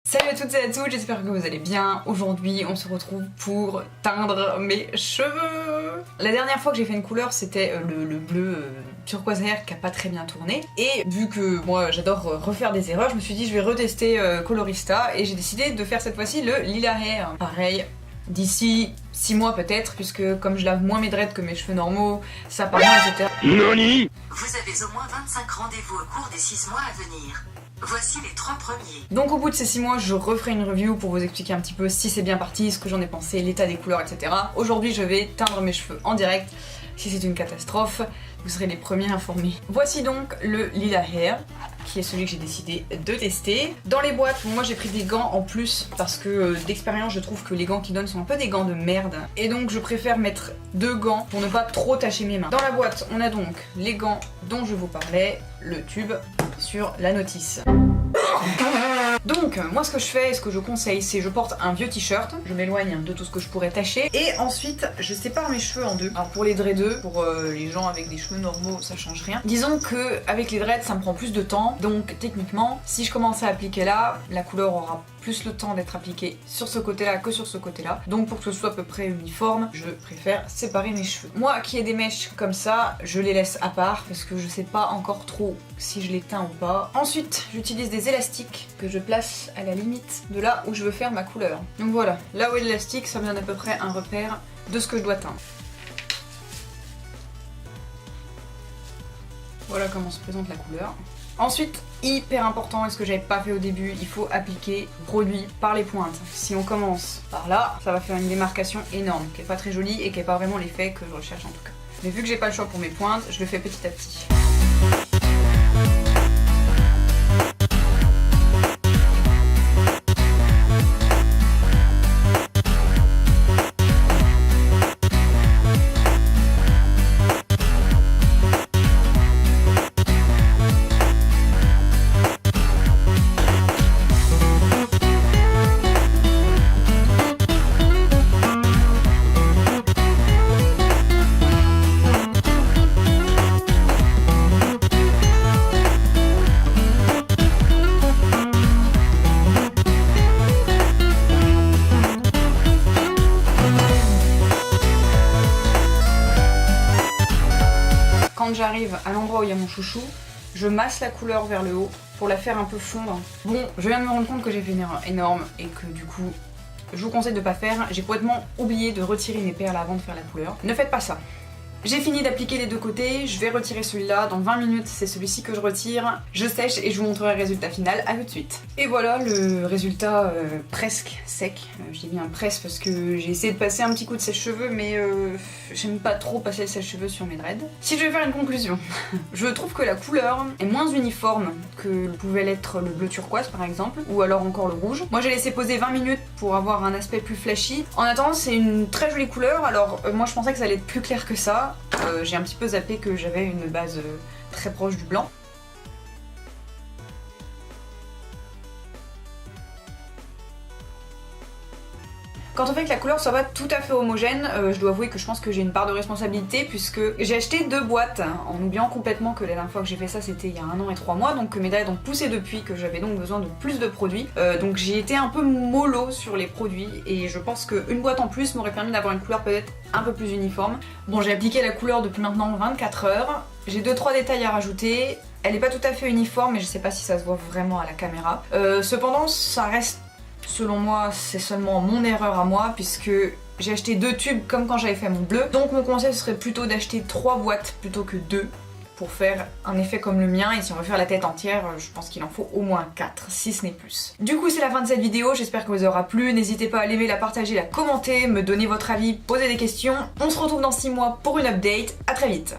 Salut à toutes et à tous, j'espère que vous allez bien. Aujourd'hui on se retrouve pour teindre mes cheveux. La dernière fois que j'ai fait une couleur c'était le bleu turquoise air qui a pas très bien tourné. Et vu que moi j'adore refaire des erreurs, je me suis dit je vais retester Colorista et j'ai décidé de faire cette fois-ci le lilas hair. Pareil, d'ici 6 mois peut-être, puisque comme je lave moins mes dreads que mes cheveux normaux, ça part moins, etc. Nani ? Vous avez au moins 25 rendez-vous au cours des 6 mois à venir. Voici les 3 premiers. Donc au bout de ces 6 mois, je referai une review pour vous expliquer un petit peu si c'est bien parti, ce que j'en ai pensé, l'état des couleurs, etc. Aujourd'hui, je vais teindre mes cheveux en direct. Si c'est une catastrophe, vous serez les premiers informés. Voici donc le lilas hair, qui est celui que j'ai décidé de tester. Dans les boîtes, moi j'ai pris des gants en plus, parce que d'expérience, je trouve que les gants qu'ils donnent sont un peu des gants de merde. Et donc je préfère mettre 2 gants pour ne pas trop tacher mes mains. Dans la boîte, on a donc les gants dont je vous parlais, le tube sur la notice. Donc moi ce que je fais et ce que je conseille, c'est je porte un vieux t-shirt, je m'éloigne de tout ce que je pourrais tacher et ensuite je sépare mes cheveux en deux. Alors pour les dreadeux, pour les gens avec des cheveux normaux ça change rien. Disons que avec les dreads ça me prend plus de temps, donc techniquement si je commence à appliquer là, la couleur aura plus le temps d'être appliquée sur ce côté là que sur ce côté là. Donc pour que ce soit à peu près uniforme, je préfère séparer mes cheveux. Moi qui ai des mèches comme ça, je les laisse à part parce que je sais pas encore trop si je les teins ou pas. Ensuite j'utilise des élastiques que je place à la limite de là où je veux faire ma couleur. Donc voilà, là où est l'élastique, ça me donne à peu près un repère de ce que je dois teindre. Voilà comment se présente la couleur. Ensuite, hyper important, et ce que j'avais pas fait au début, il faut appliquer le produit par les pointes. Si on commence par là, ça va faire une démarcation énorme, qui est pas très jolie et qui est pas vraiment l'effet que je recherche en tout cas. Mais vu que j'ai pas le choix pour mes pointes, je le fais petit à petit. Quand j'arrive à l'endroit où il y a mon chouchou, je masse la couleur vers le haut pour la faire un peu fondre. Bon, je viens de me rendre compte que j'ai fait une erreur énorme et que du coup, je vous conseille de pas faire. J'ai complètement oublié de retirer mes perles avant de faire la couleur. Ne faites pas ça. J'ai fini d'appliquer les deux côtés, je vais retirer celui-là, dans 20 minutes c'est celui-ci que je retire, je sèche et je vous montrerai le résultat final, à tout de suite. Et voilà le résultat presque sec, j'ai mis un presse parce que j'ai essayé de passer un petit coup de sèche-cheveux mais j'aime pas trop passer le sèche-cheveux sur mes dreads. Si je vais faire une conclusion, je trouve que la couleur est moins uniforme que pouvait l'être le bleu turquoise par exemple, ou alors encore le rouge. Moi j'ai laissé poser 20 minutes pour avoir un aspect plus flashy. En attendant c'est une très jolie couleur, alors moi je pensais que ça allait être plus clair que ça. J'ai un petit peu zappé que j'avais une base très proche du blanc. Quand on fait que la couleur soit pas tout à fait homogène, je dois avouer que je pense que j'ai une part de responsabilité puisque j'ai acheté 2 boîtes en oubliant complètement que la dernière fois que j'ai fait ça c'était il y a 1 an et 3 mois, donc que mes dreads ont poussé depuis, que j'avais donc besoin de plus de produits. Donc j'ai été un peu mollo sur les produits et je pense qu'une boîte en plus m'aurait permis d'avoir une couleur peut-être un peu plus uniforme. Bon, j'ai appliqué la couleur depuis maintenant 24 heures, j'ai 2-3 détails à rajouter. Elle est pas tout à fait uniforme mais je sais pas si ça se voit vraiment à la caméra. Cependant ça reste, selon moi, c'est seulement mon erreur à moi puisque j'ai acheté 2 tubes comme quand j'avais fait mon bleu. Donc mon conseil serait plutôt d'acheter 3 boîtes plutôt que 2 pour faire un effet comme le mien, et si on veut faire la tête entière, je pense qu'il en faut au moins 4, si ce n'est plus. Du coup c'est la fin de cette vidéo, j'espère qu'elle vous aura plu, n'hésitez pas à l'aimer, la partager, la commenter, me donner votre avis, poser des questions. On se retrouve dans 6 mois pour une update, à très vite.